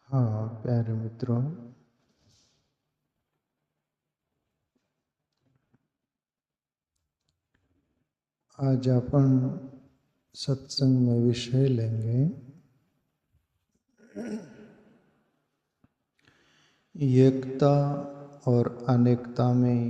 हाँ प्यारे मित्रों, आज अपन सत्संग में विषय लेंगे एकता और अनेकता में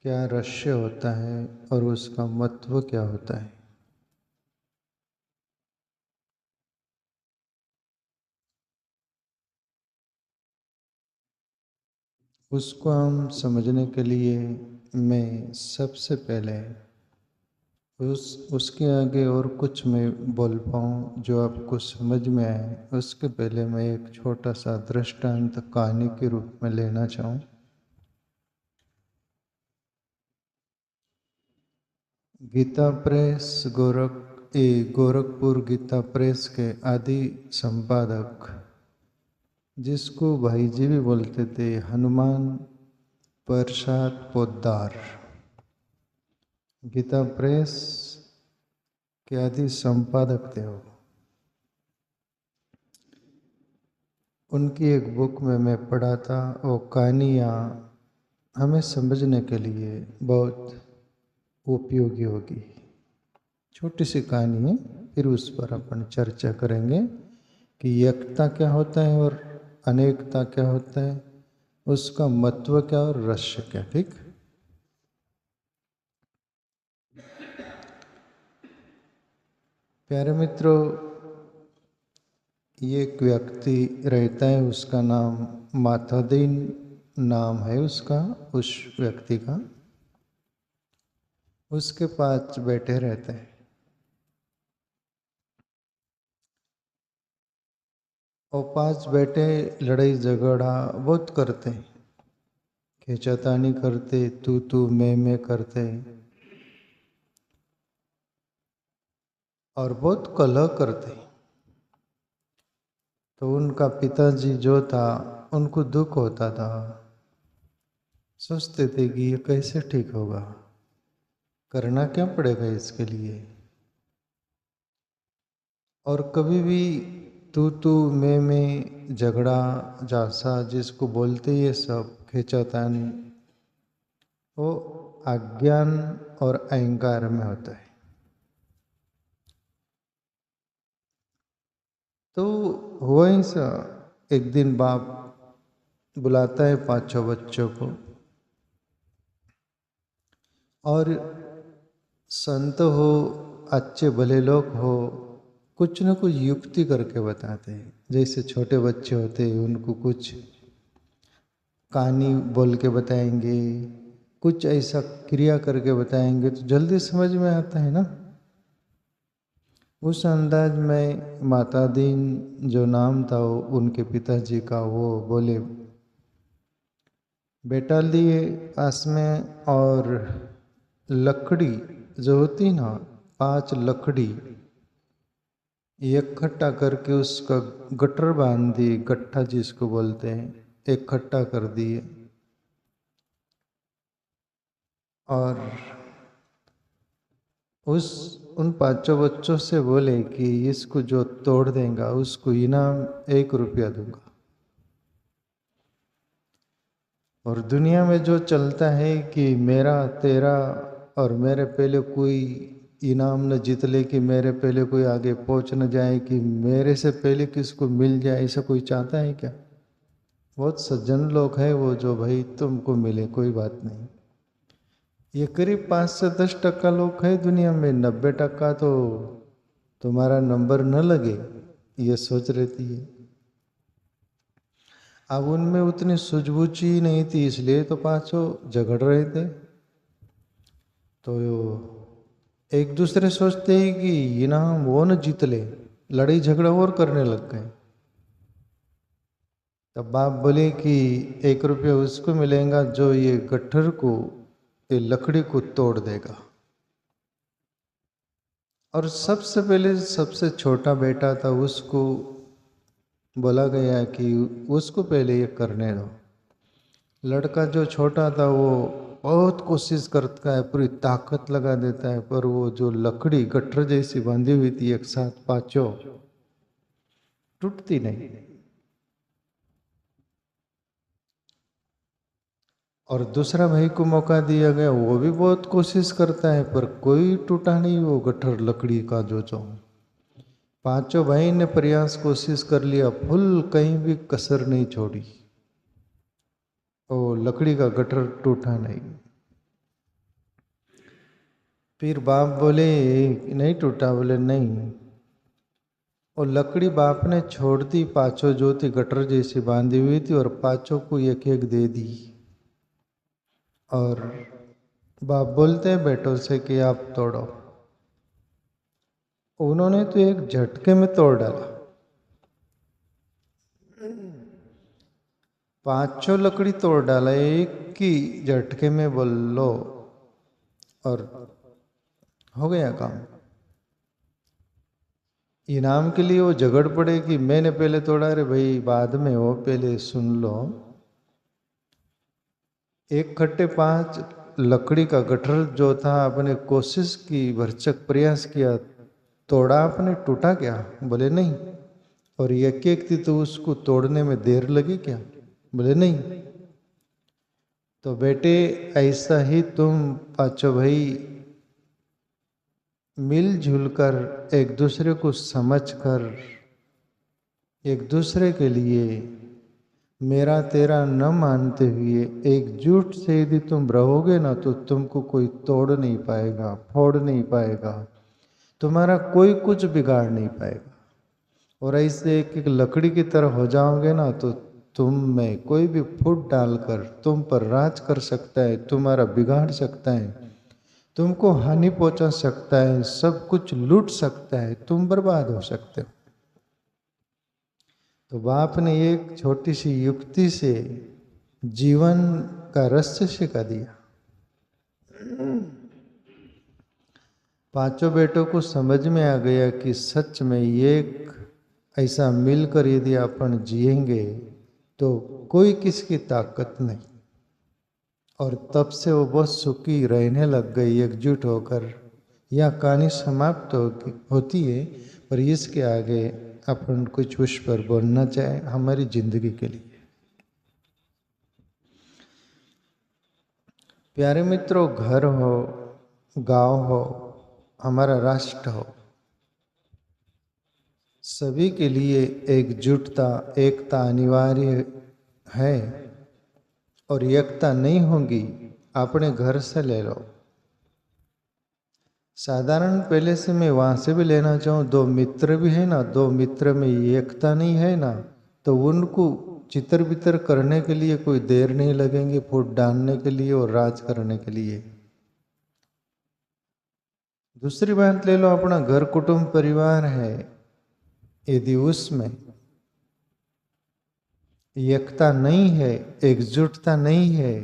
क्या रहस्य होता है और उसका महत्व क्या होता है। उसको हम समझने के लिए मैं सबसे पहले उसके आगे और कुछ मैं बोल पाऊँ जो आपको समझ में आए, उसके पहले मैं एक छोटा सा दृष्टांत कहानी के रूप में लेना चाहूँ। गीता प्रेस गोरखपुर गीता प्रेस के आदि संपादक, जिसको भाई जी भी बोलते थे, हनुमान प्रसाद पोद्दार, गीता प्रेस के आदि संपादक थे वो। उनकी एक बुक में मैं पढ़ा था, वो कहानियाँ हमें समझने के लिए बहुत उपयोगी होगी। छोटी सी कहानी है, फिर उस पर अपन चर्चा करेंगे कि एकता क्या होता है और अनेकता क्या होता है, उसका महत्व क्या और रहस्य क्या। ठीक। प्यारे मित्रों, ये एक व्यक्ति रहता है, उसका नाम मातादीन नाम है उसका, उस व्यक्ति का। उसके पास बैठे रहते हैं और पास बैठे लड़ाई झगड़ा बहुत करते हैं, खींचातानी करते, तू मैं करते और बहुत कलह करते। तो उनका पिताजी जो था, उनको दुख होता था, सोचते थे कि ये कैसे ठीक होगा, करना क्या पड़ेगा इसके लिए। और कभी भी तू मैं झगड़ा जासा जिसको बोलते ये सब खींचातानी, वो अज्ञान और अहंकार में होता है। तो हुआ ही सा, एक दिन बाप बुलाता है पांचों बच्चों को और संत हो, अच्छे भले लोग हो, कुछ न कुछ युक्ति करके बताते हैं। जैसे छोटे बच्चे होते हैं, उनको कुछ कहानी बोल के बताएंगे, कुछ ऐसा क्रिया करके बताएंगे तो जल्दी समझ में आता है ना। उस अंदाज में माता दीन जो नाम था वो उनके पिताजी का, वो बोले, बेटा लिए पास में और लकड़ी जो होती ना, 5 लकड़ी इकट्ठा करके उसका गट्टर बांध दिए, गट्ठा जिसको बोलते हैं, इकट्ठा कर दिए और उन पांचों बच्चों से बोले कि इसको जो तोड़ देगा उसको इनाम 1 रुपया दूंगा। और दुनिया में जो चलता है कि मेरा तेरा और मेरे पहले कोई इनाम न जीत ले, कि मेरे पहले कोई आगे पहुंच न जाए, कि मेरे से पहले किसको मिल जाए, ऐसा कोई चाहता है क्या? बहुत सज्जन लोग हैं वो, जो भाई तुमको मिले कोई बात नहीं। ये करीब 5 से 10% लोग हैं दुनिया में, 90% तो तुम्हारा नंबर न लगे ये सोच रहती है। अब उनमें उतनी सूझबूझ ही नहीं थी, इसलिए तो पांचों झगड़ रहे थे। तो एक दूसरे सोचते ही कि इनाम वो न जीत ले, लड़ाई झगड़ा और करने लग गए। तब बाप बोले कि 1 रुपया उसको मिलेगा जो ये गट्ठर को, ये लकड़ी को तोड़ देगा। और सबसे पहले सबसे छोटा बेटा था, उसको बोला गया कि उसको पहले ये करने दो। लड़का जो छोटा था वो बहुत कोशिश करता है, पूरी ताकत लगा देता है, पर वो जो लकड़ी गट्ठर जैसी बांधी हुई थी एक साथ पांचों, टूटती नहीं। और दूसरा भाई को मौका दिया गया, वो भी बहुत कोशिश करता है पर कोई टूटा नहीं वो गट्ठर लकड़ी का जो पांचों भाई ने प्रयास कोशिश कर लिया, फुल कहीं भी कसर नहीं छोड़ी, वो लकड़ी का गट्ठर टूटा नहीं। फिर बाप बोले नहीं टूटा, बोले नहीं। और लकड़ी बाप ने छोड़ दी, पांचों जो थी गट्ठर जैसी बांधी हुई थी और पांचों को एक एक दे दी। और बाप बोलते हैं बेटों से कि आप तोड़ो। उन्होंने तो एक झटके में तोड़ डाला, पांचों लकड़ी तोड़ डाला एक ही झटके में, बोल लो, और हो गया काम। इनाम के लिए वो झगड़ पड़े कि मैंने पहले तोड़ा, अरे भाई बाद में हो, पहले सुन लो। एक खट्टे पांच लकड़ी का गट्ठर जो था, आपने कोशिश की, भरसक प्रयास किया, तोड़ा आपने, टूटा क्या? बोले नहीं। और एक एक थी तो उसको तोड़ने में देर लगी क्या? बोले नहीं। तो बेटे ऐसा ही तुम पांचों भाई मिलजुल कर, एक दूसरे को समझकर, एक दूसरे के लिए मेरा तेरा न मानते हुए एकजुट से यदि तुम रहोगे ना, तो तुमको कोई तोड़ नहीं पाएगा, फोड़ नहीं पाएगा, तुम्हारा कोई कुछ बिगाड़ नहीं पाएगा। और ऐसे एक एक लकड़ी की तरह हो जाओगे ना, तो तुम में कोई भी फूट डालकर तुम पर राज कर सकता है, तुम्हारा बिगाड़ सकता है, तुमको हानि पहुंचा सकता है, सब कुछ लूट सकता है, तुम बर्बाद हो सकते हो। तो बाप ने एक छोटी सी युक्ति से जीवन का रहस्य सिखा दिया। पांचों बेटों को समझ में आ गया कि सच में एक ऐसा मिलकर यदि अपन जिएंगे तो कोई किसकी ताकत नहीं। और तब से वो बहुत सुखी रहने लग गई एकजुट होकर। यह कहानी समाप्त होती है, पर इसके आगे अपन कुछ उस पर बोलना चाहे हमारी जिंदगी के लिए। प्यारे मित्रों, घर हो, गांव हो, हमारा राष्ट्र हो, सभी के लिए एकजुटता, एकता अनिवार्य है। और एकता नहीं होगी, अपने घर से ले लो। साधारण पहले से मैं वहां से भी लेना चाहूँ, दो मित्र भी है ना, दो मित्र में एकता नहीं है ना, तो उनको चितर बितर करने के लिए कोई देर नहीं लगेंगे, फूट डालने के लिए और राज करने के लिए। दूसरी बात ले लो, अपना घर कुटुंब परिवार है, यदि उसमें एकता नहीं है, एकजुटता नहीं है,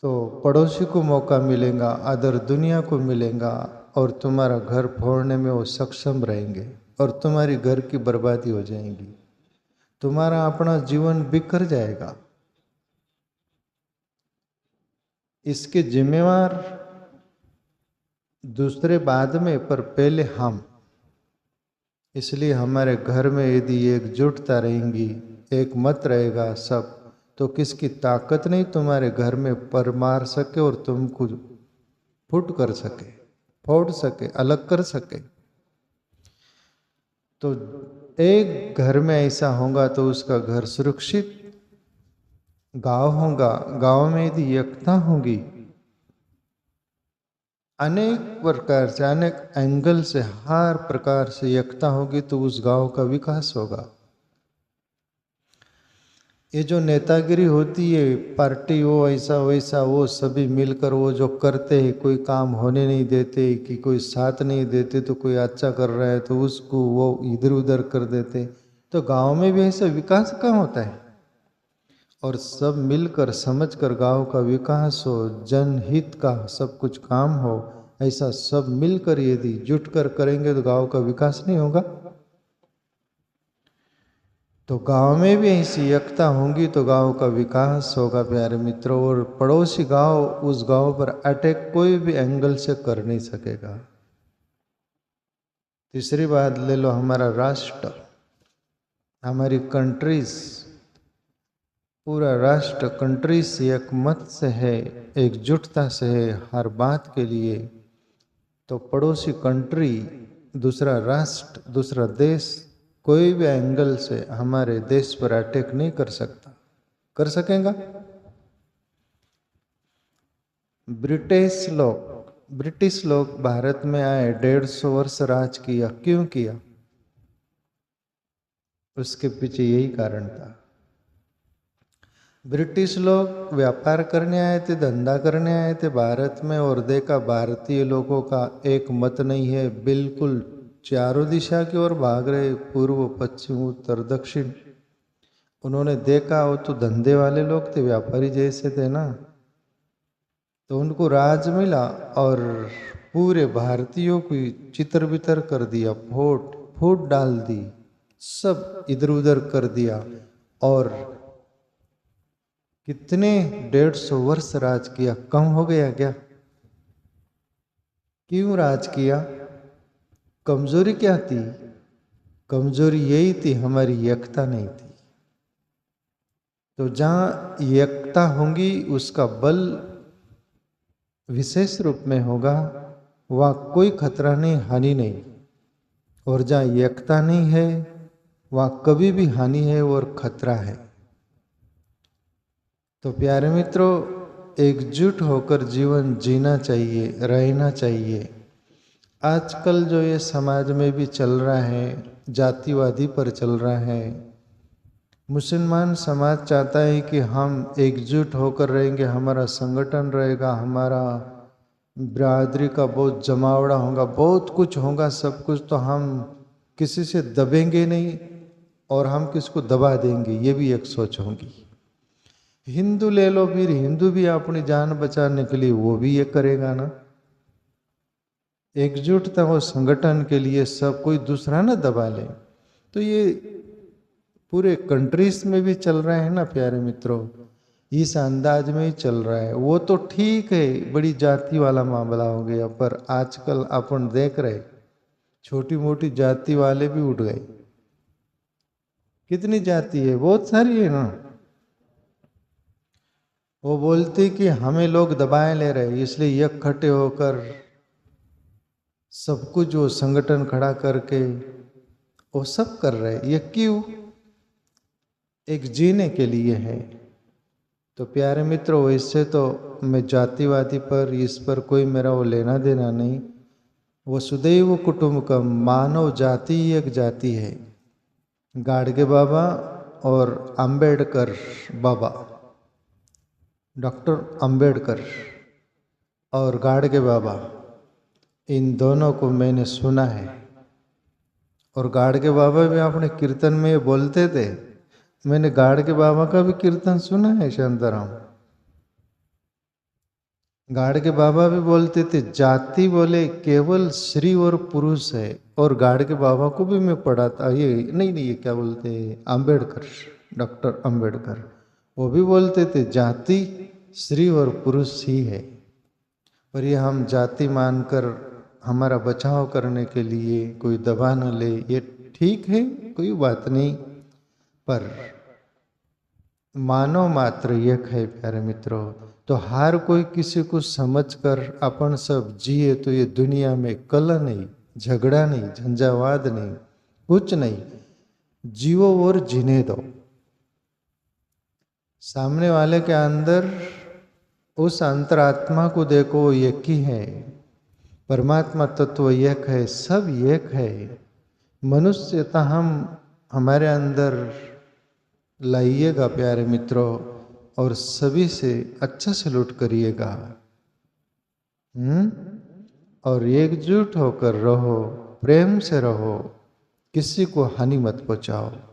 तो पड़ोसी को मौका मिलेगा, अदर दुनिया को मिलेगा, और तुम्हारा घर फोड़ने में वो सक्षम रहेंगे और तुम्हारी घर की बर्बादी हो जाएगी, तुम्हारा अपना जीवन बिखर जाएगा। इसके जिम्मेवार दूसरे बाद में, पर पहले हम। इसलिए हमारे घर में यदि एकजुटता रहेंगी, एक मत रहेगा सब, तो किसकी ताकत नहीं तुम्हारे घर में पर मार सके और तुमको फुट कर सके, फोड़ सके, अलग कर सके। तो एक घर में ऐसा होगा तो उसका घर सुरक्षित। गांव होगा, गांव में यदि एकता होगी, अनेक प्रकार से, अनेक एंगल से, हर प्रकार से एकता होगी, तो उस गांव का विकास होगा। ये जो नेतागिरी होती है, पार्टी वो ऐसा वैसा, वो सभी मिलकर वो जो करते हैं, कोई काम होने नहीं देते, कि कोई साथ नहीं देते, तो कोई अच्छा कर रहा है तो उसको वो इधर उधर कर देते, तो गांव में भी ऐसा विकास कहाँ होता है। और सब मिलकर समझकर गांव का विकास हो, जनहित का सब कुछ काम हो, ऐसा सब मिलकर यदि जुटकर करेंगे तो गांव का विकास नहीं होगा। तो गांव में भी ऐसी एकता होगी तो गांव का विकास होगा प्यारे मित्रों। और पड़ोसी गांव उस गांव पर अटैक कोई भी एंगल से कर नहीं सकेगा। तीसरी बात ले लो, हमारा राष्ट्र, हमारी कंट्रीज, पूरा राष्ट्र कंट्रीज एक मत से है, एकजुटता से है हर बात के लिए। तो पड़ोसी कंट्री, दूसरा राष्ट्र, दूसरा देश कोई भी एंगल से हमारे देश पर अटैक नहीं कर सकता। कर सकेगा? ब्रिटिश लोग भारत में आए, 150 वर्ष राज किया। क्यों किया? उसके पीछे यही कारण था। ब्रिटिश लोग व्यापार करने आए थे, धंधा करने आए थे भारत में, और देखा भारतीय लोगों का एक मत नहीं है, बिल्कुल चारों दिशा की ओर भाग रहे, पूर्व पश्चिम उत्तर दक्षिण। उन्होंने देखा वो तो धंधे वाले लोग थे, व्यापारी जैसे थे ना, तो उनको राज मिला और पूरे भारतीयों को चितर बितर कर दिया, फूट डाल दी, सब इधर उधर कर दिया। और कितने 150 वर्ष राज किया? कम हो गया क्या? क्यों राज किया? कमजोरी क्या थी? कमजोरी यही थी, हमारी एकता नहीं थी। तो जहां एकता होगी उसका बल विशेष रूप में होगा, वह कोई खतरा नहीं, हानि नहीं। और जहाँ एकता नहीं है वहाँ कभी भी हानि है और खतरा है। तो प्यारे मित्रों, एकजुट होकर जीवन जीना चाहिए, रहना चाहिए। आजकल जो ये समाज में भी चल रहा है, जातिवादी पर चल रहा है। मुसलमान समाज चाहता है कि हम एकजुट होकर रहेंगे, हमारा संगठन रहेगा, हमारा बिरादरी का बहुत जमावड़ा होगा, बहुत कुछ होगा, सब कुछ, तो हम किसी से दबेंगे नहीं और हम किसको दबा देंगे, ये भी एक सोच होगी। हिंदू ले लो, फिर हिंदू भी अपनी जान बचाने के लिए वो भी ये करेगा ना। एकजुटता हो संगठन के लिए, सब कोई दूसरा ना दबा ले। तो ये पूरे कंट्रीज में भी चल रहा है ना प्यारे मित्रों, इस अंदाज में ही चल रहा है। वो तो ठीक है, बड़ी जाति वाला मामला हो गया, पर आजकल अपन देख रहे छोटी मोटी जाति वाले भी उठ गए। कितनी जाति है? बहुत सारी है ना। वो बोलती कि हमें लोग दबाए ले रहे, इसलिए इकट्ठे होकर सब कुछ वो संगठन खड़ा करके वो सब कर रहे। ये क्यों? एक जीने के लिए है। तो प्यारे मित्रों, इससे तो मैं जातिवादी पर, इस पर कोई मेरा वो लेना देना नहीं। वसुदैव कुटुंबकम, मानव जाति एक जाति है। गाडगे बाबा और अंबेडकर बाबा, डॉक्टर अंबेडकर और गाडगे बाबा, इन दोनों को मैंने सुना है। और गाडगे बाबा भी अपने कीर्तन में ये बोलते थे। मैंने गाडगे बाबा का भी कीर्तन सुना है शांताराम। गाडगे बाबा भी बोलते थे, जाति बोले केवल स्त्री और पुरुष है। और गाडगे बाबा को भी मैं पढ़ा था, ये नहीं ये क्या बोलते, अंबेडकर, डॉक्टर अंबेडकर, वो भी बोलते थे जाति स्त्री और पुरुष ही है। पर ये हम जाति मानकर हमारा बचाव करने के लिए कोई दबा न ले, ये ठीक है, कोई बात नहीं। पर मानव मात्र एक है प्यारे मित्रों। तो हर कोई किसी को समझकर अपन सब जिए तो ये दुनिया में कलह नहीं, झगड़ा नहीं, झंझावाद नहीं, कुछ नहीं। जियो और जीने दो। सामने वाले के अंदर उस अंतरात्मा को देखो, वो एक ही है। परमात्मा तत्व एक है, सब एक है। मनुष्यता हम हमारे अंदर लाइएगा प्यारे मित्रों, और सभी से अच्छा सलूट करिएगा। और एकजुट होकर रहो, प्रेम से रहो, किसी को हानि मत पहुंचाओ।